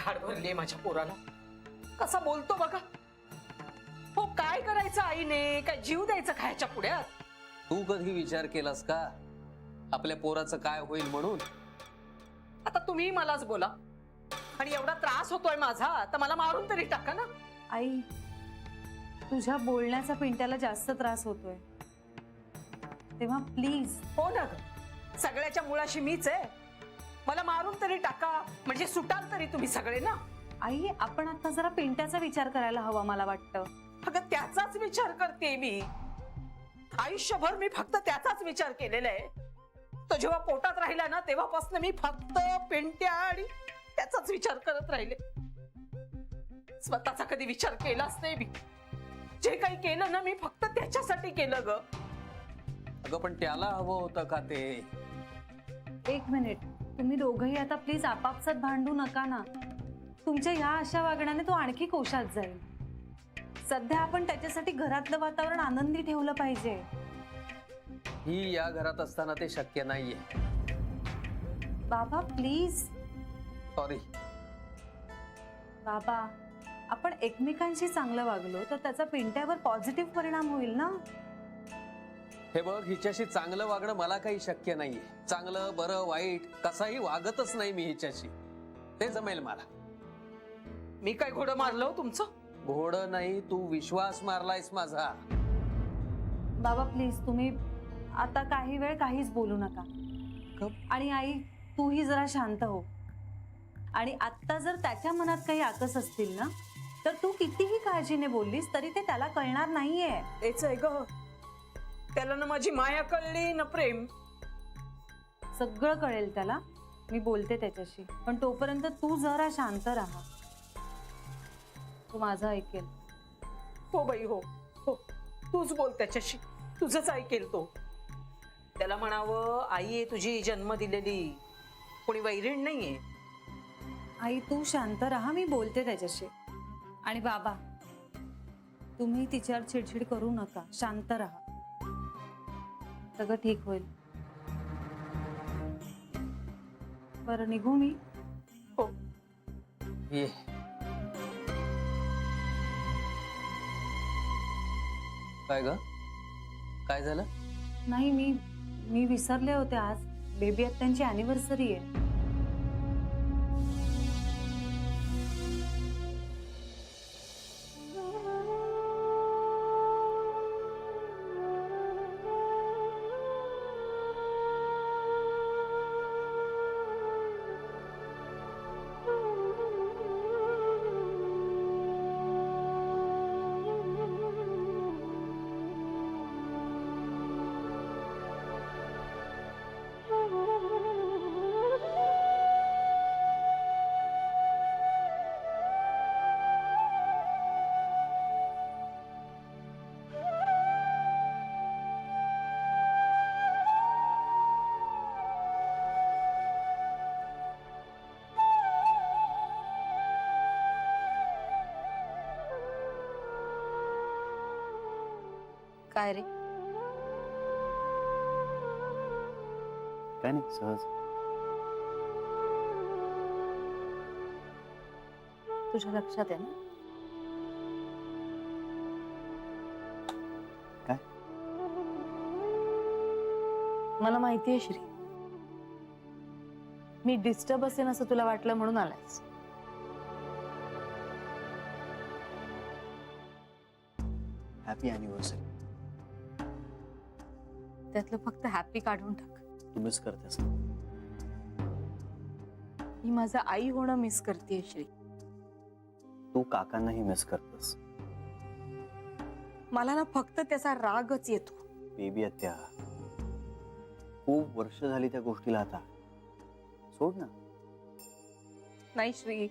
घाड भरलीये माझ्या पोराला. कसा बोलतो बघा. हो, काय करायचं आईने? काय जीव द्यायचा खायच्या पुढ्यात? तू कधी विचार केलास का आपल्या पोराचं काय होईल म्हणून? आता तुम्ही मलाच बोला. आणि एवढा त्रास होतोय माझा तर मला मारून तरी टाका ना. आई, तुझ्या बोलण्याचा पिंट्याला जास्त त्रास होतोय, तेव्हा प्लीज. हो ना ग, सगळ्याच्या मुळाशी मीच आहे. मला मारून तरी टाका, म्हणजे सुटाल तरी तुम्ही सगळे ना. आई, आपण आता जरा पिंट्याचा विचार करायला हवा मला वाटतं. अगं त्याचाच विचार करते मी. आयुष्यभर मी फक्त त्याचाच विचार केलेला आहे. तो जेव्हा पोटात राहिला ना तेव्हापासून मी फक्त पिंट्या आणि त्याचाच विचार करत राहिले. स्वतःचा कधी विचार केलाच नाही मी. जे काही केलं ना मी फक्त त्याच्यासाठी केलं ग. अगं पण त्याला हवं होतं का ते? एक मिनिट, तुम्ही दोघंही आता प्लीज आपापसात भांडू नका ना. तुमच्या ह्या अशा वागण्याने तो आणखी कोशात जाईल. सध्या आपण त्याच्यासाठी घरातलं वातावरण आनंदी ठेवलं पाहिजे. ही या घरात असताना ते शक्य नाहीये. बाबा प्लीज. सॉरी. बाबा, आपण एकमेकांशी चांगलं वागलो तर त्याचा पिंट्यावर पॉझिटिव्ह परिणाम होईल ना. हे बघ, हिच्याशी चांगलं वागणं मला काही शक्य नाहीये. चांगलं बरं वाईट कसाही वागतच नाही मी हिच्याशी. ते जमेल मला. मी काय घोडं मारलं तुमचं? घोडं नाही, तू विश्वास मारलायस माझा. बाबा प्लीज, तुम्ही आता काही वेळ काहीच बोलू नका. आणि आई, तूही जरा शांत हो. आणि आता जर त्याच्या मनात काही आकस असतील ना तर तू कितीही काळजीने बोललीस तरी ते त्याला कळणार नाहीये. तेच आहे ग. त्याला ना माझी माया कळली ना प्रेम. सगळं कळेल त्याला. मी बोलते त्याच्याशी, पण तोपर्यंत तू जरा शांत राहा. तू माझं ऐकेल. हो बाई, हो हो, तूच बोल त्याच्याशी. तुझंच ऐकेल तो. त्याला म्हणावं, आई आहे तुझी जन्म दिलेली, कोणी वैरीण नाहीये. आई, तू शांत राहा, मी बोलते त्याच्याशी. आणि बाबा, तुम्ही तिच्यावर चिडचिड करू नका, शांत राहा. सगळं ठीक होईल. बरं, निघू मी? हो. ये. काय ग? काय झालं? नाही, मी विसरले होते. आज बेबी आत्यांची अॅनिव्हर्सरी आहे. काय रे? काय नाही, सहज. तुझ्या लक्षात आहे ना? काय? मला माहिती आहे श्री, मी डिस्टर्ब असेल असं तुला वाटलं म्हणून आलायस. Happy anniversary. त्यातलं फक्त हॅपी काढून टाक. तू मिस करतेस? मी माझं आई होणं मिस करते श्री. तू काकांनाही मिस करतेस. मला ना फक्त त्याचा रागच येतो. बेबी आत्या, खूप वर्ष झाली त्या गोष्टीला. आता सोड ना. नाही श्री,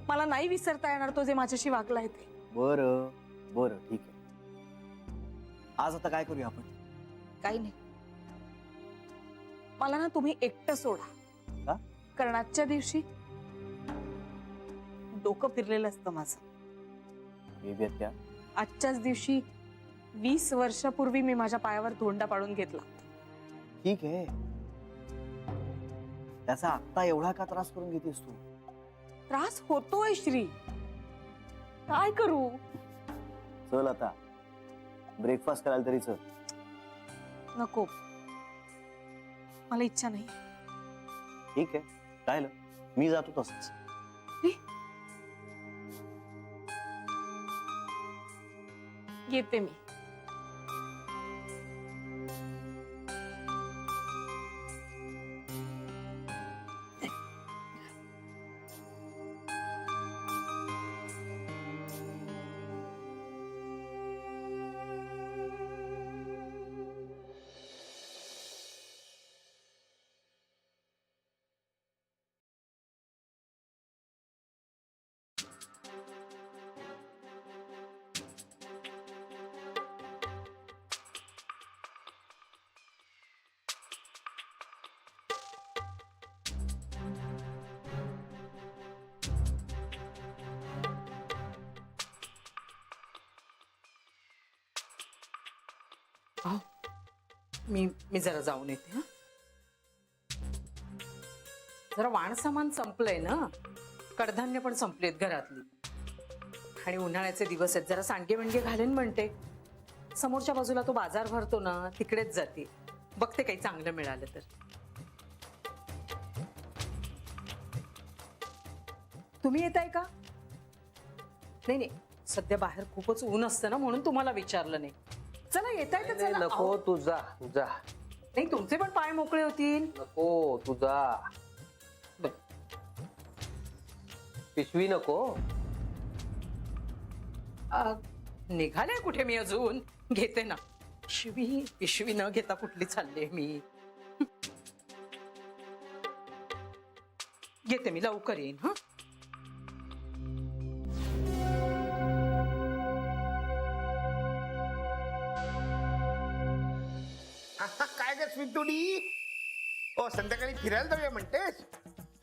मला नाही विसरता येणार तो जे माझ्याशी वागलाय ते. बरं बरं, ठीक आहे. आज आता काय करूया आपण? काही नाही, मला ना तुम्ही एकटं सोडा. का? कारण आजच्या दिवशी डोकं फिरलेलं असतं माझं. बेबी आत्या, आजच्याच दिवशी 20 वर्षापूर्वी मी माझ्या पायावर धोंडा पाडून घेतला. ठीक आहे. त्याचा आत्ता एवढा का त्रास करून घेतेस तू? त्रास होतोय श्री. काय करू? चल आता ब्रेकफास्ट करायला तरी चल. नको, मला इच्छा नाही. ठीक आहे, राहिलं मी जातो तसंच. येते मी. मी जरा जाऊन येते. हा, जरा वाण सामान संपलंय ना, कडधान्य पण संपलेत घरातली, आणि उन्हाळ्याचे दिवस आहेत. जरा सांडगे वणगे घालेन म्हणते. समोरच्या बाजूला तो बाजार भरतो ना, तिकडेच जाते. बघते काही चांगलं मिळालं तर. तुम्ही येताय का? नाही नाही, सध्या बाहेर खूपच ऊन असतं ना, म्हणून तुम्हाला विचारलं नाही. चला येताय तर चला. नको, तू जा जा. नाही, तुमचे पण पाय मोकळे होतील. नको, तू जा. बरं. पिशवी नको. निघाले कुठे मी अजून? घेते ना. पिशवी न घेता कुठली चालले मी? घेते मी, लवकर येईन. हा, काय ग स्मितुडी? ओ संध्याकाळी फिरायला जाऊया म्हणतेस?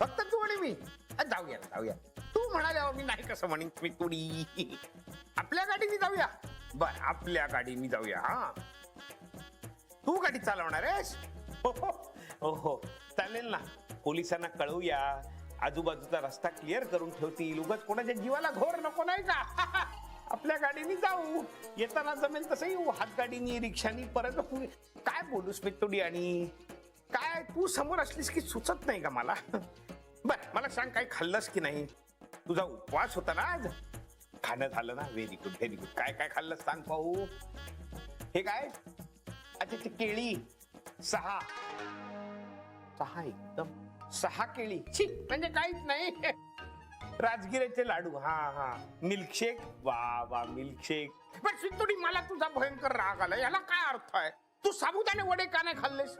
फक्त तू आणि मी? जाऊया ना, जाऊया. तू म्हणाल्यावर मी नाही कसं म्हणेन स्मितुडी. आपल्या गाडीने जाऊया. बर, आपल्या गाडीने जाऊया. हा, तू गाडी चालवणार आहेस? हो, चालेल ना. पोलिसांना कळवूया, आजूबाजूचा रस्ता क्लिअर करून ठेवतील. उगाच कोणाच्या जीवाला घोर नको, नाही का? आपल्या गाडीने जाऊ. येताना जमेल तसं येऊ. हातगाडीनी, रिक्षानी, परत काय बोलू स्मितुडी? आणि काय तू समोर असलीस की सुचत नाही का मला? बर, मला सांग, काय खाल्लंस की नाही? तुझा उपवास होता ना आज? खाणं झालं ना? Very good, very good. काय काय खाल्लंस सांग पाहू. हे काय? अच्छा, ते केळी 6 एकदम 6 केळी. छी, म्हणजे काहीच नाही. राजगिऱ्याचे लाडू. हा, मिल्कशेक. वा, मिल्कशेक. पण सिद्धुडी, मला तुझा भयंकर राग आला. याला काय अर्थ आहे? तू साबुदाणे वडे का नाही खाल्लेस?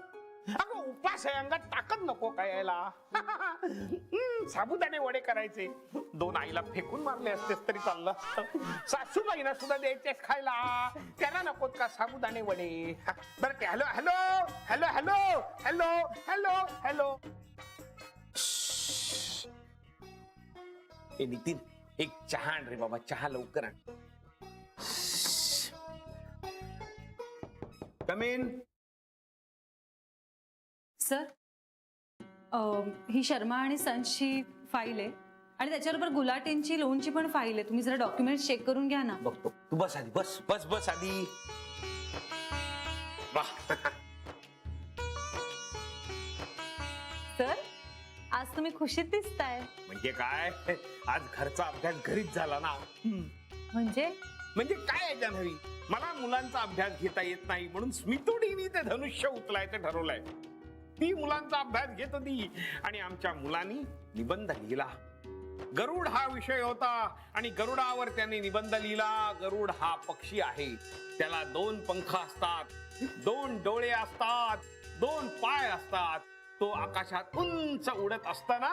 अगं, उपास आहे, अंगात ताकद नको काय यायला? साबुदाणे वडे करायचे, 2 आईला फेकून मारले असतेस तरी चाललं असतं. सासूबाईंना सुद्धा द्यायचेस खायला. त्यांना नकोत का साबुदाणे वडे? बरं, ते hello hello hello hello hello hello hello. ए नितीन, एक चहा आण रे बाबा. चहा लवकर आण. Come in. सर, ही शर्मा आणि सन्सची फाईल आहे, आणि त्याच्याबरोबर गुलाटींची लोनची पण फाईल आहे. तुम्ही जरा डॉक्युमेंट चेक करून घ्या ना. बघतो. तू बस आधी. बस आधी. वाह. सर, आज तुम्ही खुशीत दिसताय. म्हणजे काय? आज घरचा अभ्यास घरीच झाला ना. म्हणजे काय आहे जान्हवी? मला मुलांचा अभ्यास घेता येत नाही, म्हणून स्मितुडीने ते धनुष्य उचलायचं ठरवलंय. ती मुलांचा अभ्यास घेत होती आणि आमच्या मुलांनी निबंध लिहिला. गरुड हा विषय होता आणि गरुडावर त्याने निबंध लिहिला. गरुड हा पक्षी आहे. त्याला 2 पंख असतात, 2 डोळे असतात, 2 पाय असतात. तो आकाशात उंच उडत असताना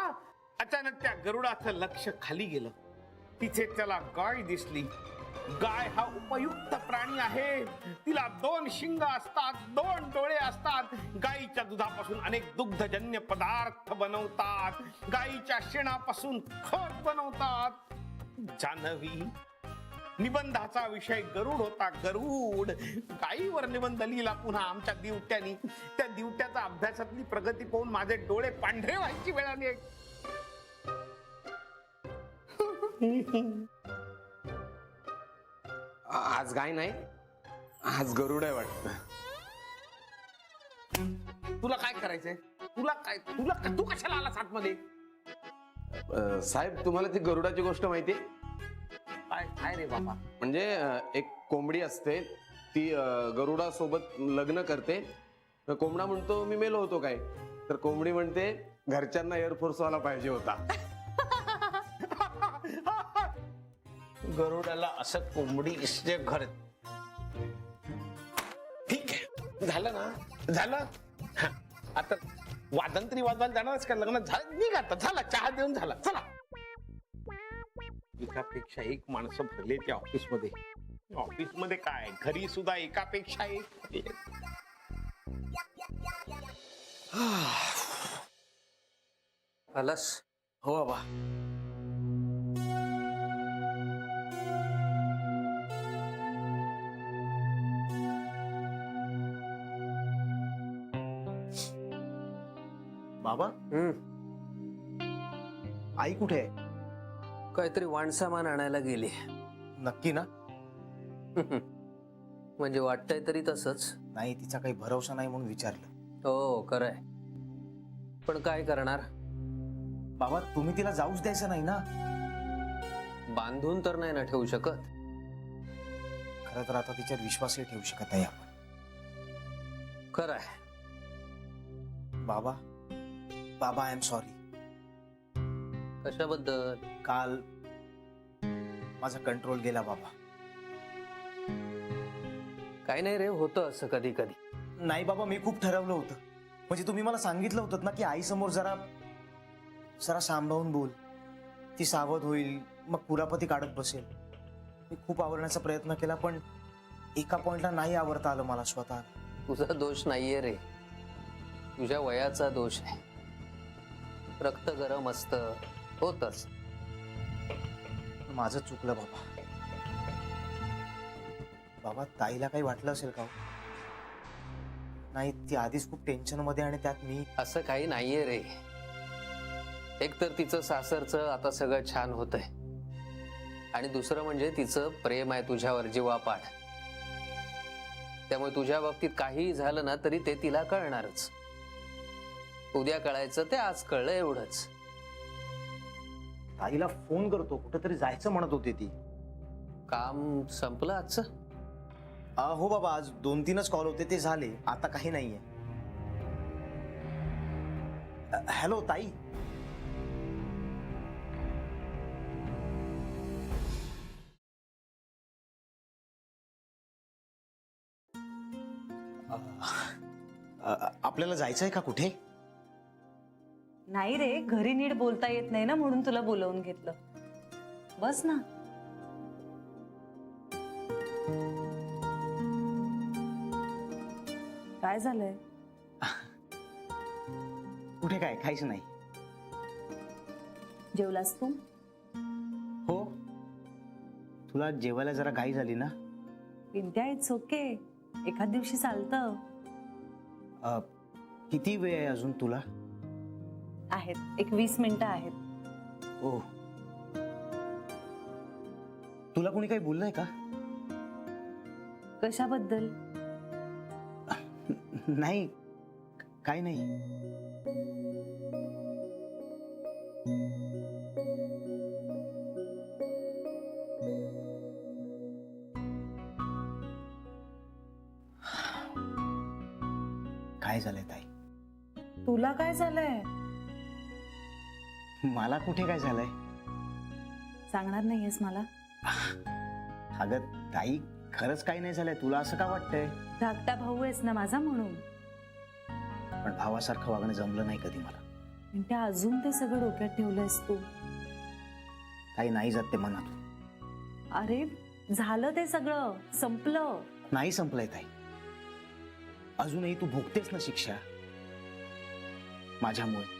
अचानक त्या गरुडाचं लक्ष खाली गेलं. तिथे त्याला गाय दिसली. गाय हा उपयुक्त प्राणी आहे. तिला 2 शिंग असतात, 2 डोळे असतात. गायीच्या दुधापासून अनेक दुग्धजन्य पदार्थ बनवतात. गायीच्या शेणापासून खत बनवतात. जान्हवी, निबंधाचा विषय गरुड होता. गरुड. गायीवर निबंध लिहिला पुन्हा आमच्या दिवट्यानी. त्या दिवट्याचा अभ्यासातली प्रगती पाहून माझे डोळे पांढरे व्हायची वेळ आली. आज गाय नाही, आज गरुड आहे वाटत. तुला काय करायचंय? तू कशाला आलास आतमध्ये? साहेब, तुम्हाला ती गरुडाची गोष्ट माहिती? काय काय रे बाबा? म्हणजे एक कोंबडी असते, ती गरुडा सोबत लग्न करते. तर कोंबडा म्हणतो मी मेलो होतो काय, तर कोंबडी म्हणते घरच्यांना एअरफोर्स वाला पाहिजे होता. गरुडाला असं कोंबडी इसते घर. ठीक आहे, झालं ना, झालं. हा, आता वादंत्री वाजवायला जाणारच का? लग्न झालं, निघ आता, झाला, चहा देऊन झाला, चला. एकापेक्षा एक माणसं भरले त्या ऑफिसमध्ये. ऑफिसमध्ये काय, घरी सुद्धा एकापेक्षा एक. आलास? हो बाबा. बाबा, आई कुठे आहे? काहीतरी वाणसामान आणायला गेली. नक्की ना? म्हणजे वाटतंय तरी तसंच. नाही, तिचा काही भरोसा नाही म्हणून विचारलं. हो खरंय, पण काय करणार? बाबा, तुम्ही तिला जाऊच द्यायचं नाही ना. बांधून तर नाही ना ठेवू शकत. खरं तर आता तिच्यावर विश्वासही ठेवू शकत नाही आपण. खरंय. बाबा, बाबा, आय एम सॉरी. कशाबद्दल? काल माझा कंट्रोल गेला बाबा. काही नाही रे, होतं असं कधी कधी. नाही बाबा, मी खूप ठरवलं होतं. म्हणजे तुम्ही मला सांगितलं होतं ना की आई समोर जरा जरा सांभाळून बोल, ती सावध होईल, मग कुरापती काढत बसेल. मी खूप आवरण्याचा प्रयत्न केला, पण एका पॉइंटला नाही आवरता आलं मला स्वतः. तुझा दोष नाहीये रे, तुझ्या वयाचा दोष आहे. रक्त गरम असतं, होतच. माझं चुकलं बाबा. बाबा, ताईला काही वाटलं असेल का? नाही, ती आधीच खूप टेन्शन मध्ये, आणि त्यात मी. असं काही नाहीये रे. एक तर तिचं सासरचं आता सगळं छान होतंय, आणि दुसरं म्हणजे तिचं प्रेम आहे तुझ्यावर जीवापाड. त्यामुळे तुझ्या बाबतीत काहीही झालं ना तरी ते तिला कळणारच. उद्या कळायचं ते आज कळलं, एवढंच. ताईला फोन करतो, कुठेतरी जायचं म्हणत होती ती. काम संपलं आजचं? हो बाबा, आज 2-3च कॉल होते, ते झाले. आता काही नाहीये. हॅलो ताई. आपल्याला जायचंय का कुठे? नाही रे, घरी नीट बोलता येत नाही ना, म्हणून तुला बोलवून घेतलं. बस ना. काय झालंय? कुठे काय, काहीच नाही. जेवलास तू? हो. तुला जेवायला जरा घाई झाली ना? पिंट्या, इट्स ओके, एखाद दिवशी चालतं. किती वेळ आहे अजून तुला? आहेत, एक 20 मिनिटं आहेत. ओ, तुला कोणी काही बोललंय का? कशाबद्दल? नाही, काही नाही. काय झालंय ताई? तुला काय झालंय? मला कुठे काय झालंय? सांगणार नाहीयेस मला? अगं ताई, खरंच काही नाही झालंय. तुला असं का वाटतंय? धाकटा भाऊ आहेस ना माझा, म्हणून. पण भावासारखं वागणं जमलं नाही कधी मला. पिंट्या, अजून ते सगळं डोक्यात ठेवलंयस तू? काही नाही जात ते मनातून. अरे, झालं ते सगळं, संपलं. नाही संपलंय ताई. अजूनही तू भोगतेस ना शिक्षा माझ्यामुळे.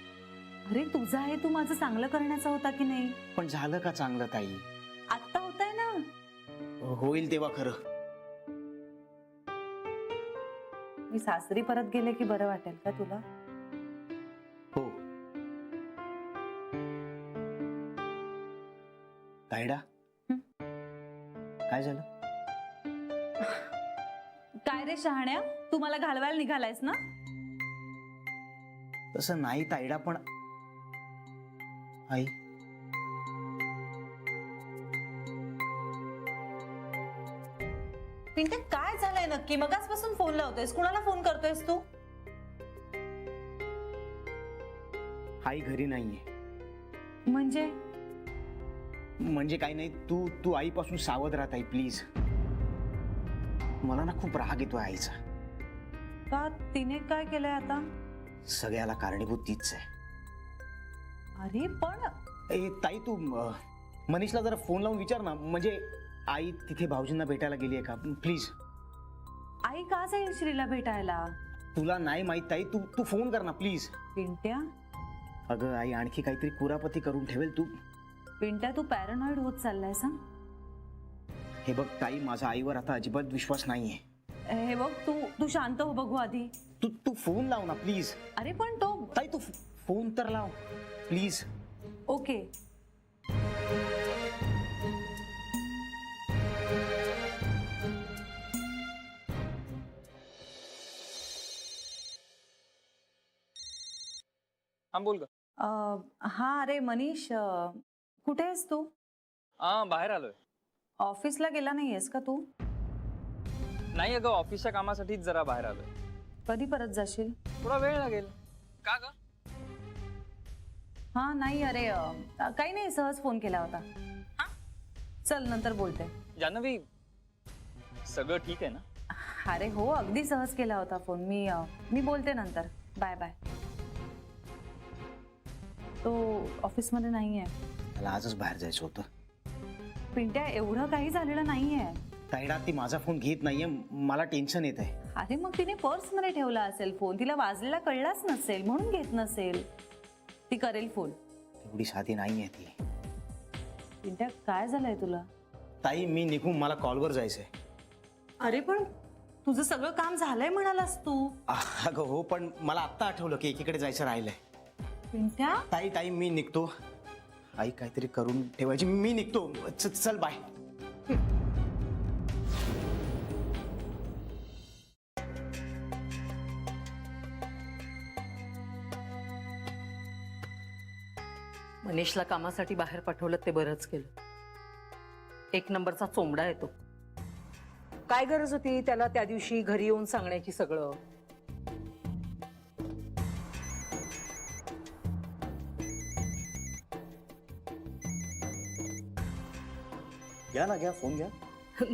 अरे, तुझा आहे तू माझं चांगलं करण्याचा होता की नाही? पण झालं का चांगलं ताई? आत्ता होतंय ना. होईल तेव्हा खरं. मी सासरी परत गेले की बरं वाटेल का तुला? हो. ताई, तायडा हं? काय झालं? काय रे शहाण्या, तू मला घालवायला निघालायस ना? तसं नाही तायडा, पण आई पिंटे काय झालंय नक्की? मगाचपासून फोन लावतोयस, कुणाला फोन करतोयस तू? आई घरी नाहीये. म्हणजे काही नाही, तू तू आईपासून सावध राहत आई, प्लीज. मला ना खूप राग येतोय आईचा. का? तिने काय केलंय आता? सगळ्याला कारणीभूत तीच आहे. अरे पण ए ताई, तू मनीषला जरा फोन लावून विचार ना. म्हणजे आई तिथे भाऊजींना भेटायला गेली आहे का, प्लीज. आई का जाईल श्रीला भेटायला? तुला नाही माहित ताई, तू तू फोन कर ना प्लीज. पिंट्या, अगं आई आणखी काहीतरी कुरापती करून ठेवेल तू. पिंट्या तू पॅरानॉइड होत चाललाय सांग. हे बघ ताई, माझा आईवर आता अजिबात विश्वास नाहीये. हे बघ, तू तू शांत हो बघू आधी. तू तू फोन लाव ना प्लीज. अरे पण तो ताई तू फोन तर लाव प्लीज. ओके. हा बोल ग. हा अरे मनीष, कुठे आहेस तू? हा बाहेर आलोय. ऑफिसला गेला नाहीयेस का तू? नाही अगं, ऑफिसच्या कामासाठीच जरा बाहेर आलोय. कधी परत जाशील? थोडा वेळ लागेल. का ग? हा नाही अरे, काही नाही, सहज फोन केला होता. चल नंतर बोलते. जान्हवी, सगळं ठीक आहे ना? अरे हो, अगदी सहज केला होता फोन. मी बोलते नंतर. Bye bye. तो ऑफिसमध्ये नाहीये. मला आजच बाहेर जायचं होतं. पिंट्या, एवढं काही झालेलं नाहीये. ताईडा, ती माझा फोन घेत नाहीये, मला टेन्शन येत आहे. अरे मग तिने पर्समध्ये ठेवला असेल फोन, तिला वाजलेला कळलाच नसेल म्हणून घेत नसेल. ती करेल फोन. एवढी साधी नाहीये ती. पिंट्या, काय झालंय तुला? ताई मी निघून, मला कॉलवर जायचंय. अरे पण तुझं सगळं काम झालंय म्हणालास तू. अगं हो, पण मला आत्ता आठवलं की एकीकडे जायचं राहिलंय. पिंट्या, ताई ताई मी निघतो. आई काहीतरी करून ठेवायची. मी निघतो. चल बाय. मनीषला कामासाठी बाहेर पाठवलं ते बरंच केलं. एक नंबरचा चोंबडा येतो. काय गरज होती त्याला त्या दिवशी घरी येऊन सांगण्याची सगळं? घ्या ना, घ्या फोन घ्या.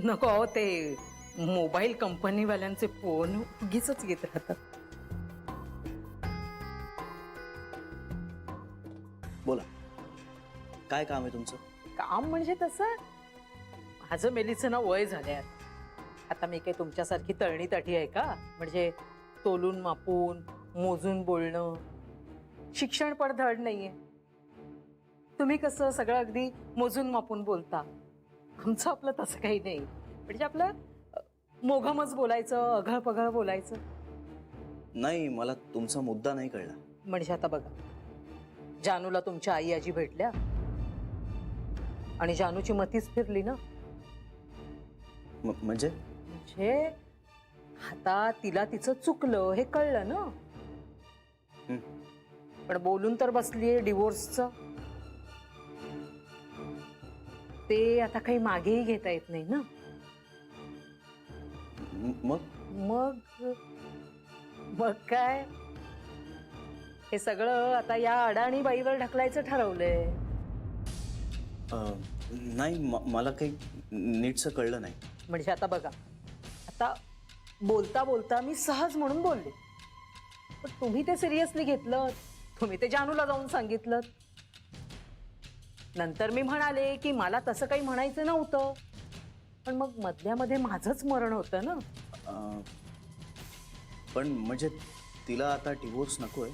नको अहो, ते मोबाईल कंपनीवाल्यांचे फोन उगीच घेत राहतात. बोला, काय काम आहे तुमचं? काम म्हणजे तसं, माझं मेलीचं ना वय झालंय. आता मी काही तुमच्यासारखी तळणी ताठी आहे का? म्हणजे तोलून मापून मोजून बोलणं. शिक्षण पण धड नाहीये. तुम्ही कसं सगळं अगदी मोजून मापून बोलता. आमचं आपलं तसं काही नाही. म्हणजे आपलं मोघमच बोलायचं, अघळ पघळ बोलायचं. नाही, मला तुमचा मुद्दा नाही कळला. म्हणजे आता बघा, जानूला तुमच्या आई आजी भेटल्या आणि जानूची मतीच फिरली ना. म्हणजे म्हणजे आता तिला तिचं चुकलं हे कळलं ना. पण बोलून तर बसलीये डिवोर्सचं. ते आता काही मागेही घेता येत नाही ना. मग मग मग काय, हे सगळं आता या अडाणी बाईवर ढकलायचं ठरवलंय. नाही, मला काही नीटचं कळलं नाही. म्हणजे आता बघा, आता बोलता बोलता मी सहज म्हणून बोलले, पण तुम्ही ते सिरियसली घेतलं. तुम्ही ते जानूला जाऊन सांगितलं. नंतर मी म्हणाले की मला तसं काही म्हणायचं नव्हतं, पण मग मधल्यामध्ये माझंच मरण होतं ना. पण म्हणजे तिला आता डिवोर्स नकोय?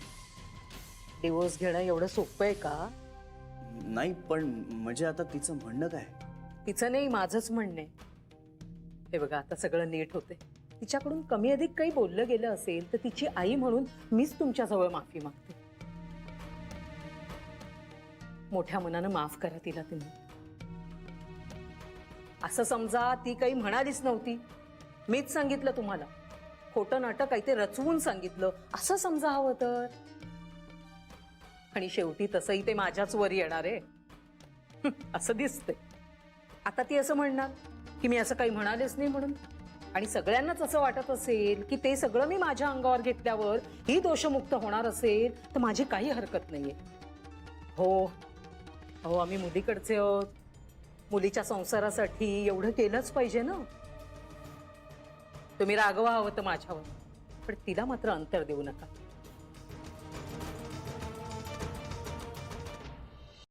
डिवोर्स घेणं एवढं सोपं आहे का? नाही, पण म्हणजे आता तिचं म्हणणं काय? तिचं नाही, माझंच म्हणणं आहे. हे बघा, आता सगळं नीट होते. तिच्याकडून कमी अधिक काही बोललं गेलं असेल तर तिची आई म्हणून मीच तुमच्याजवळ माफी मागते. मोठ्या मनानं माफ करा तिला तुम्ही. असं समजा ती काही म्हणालीच नव्हती, मीच सांगितलं तुम्हाला. खोटं नाटक काही ते रचवून सांगितलं असं समजा हवं तर. आणि शेवटी तसंही ते माझ्याच वर येणार आहे असं दिसतंय. आता ती असं म्हणणार की मी असं काही म्हणालेच नाही म्हणून. आणि सगळ्यांनाच असं वाटत असेल की ते सगळं मी माझ्या अंगावर घेतल्यावर ही दोषमुक्त होणार असेल तर माझी काही हरकत नाहीये. हो हो, आम्ही मुलीकडचे आहोत. मुलीच्या संसारासाठी एवढं केलंच पाहिजे ना. तुम्ही रागवा हवं तर माझ्यावर, पण तिला मात्र अंतर देऊ नका.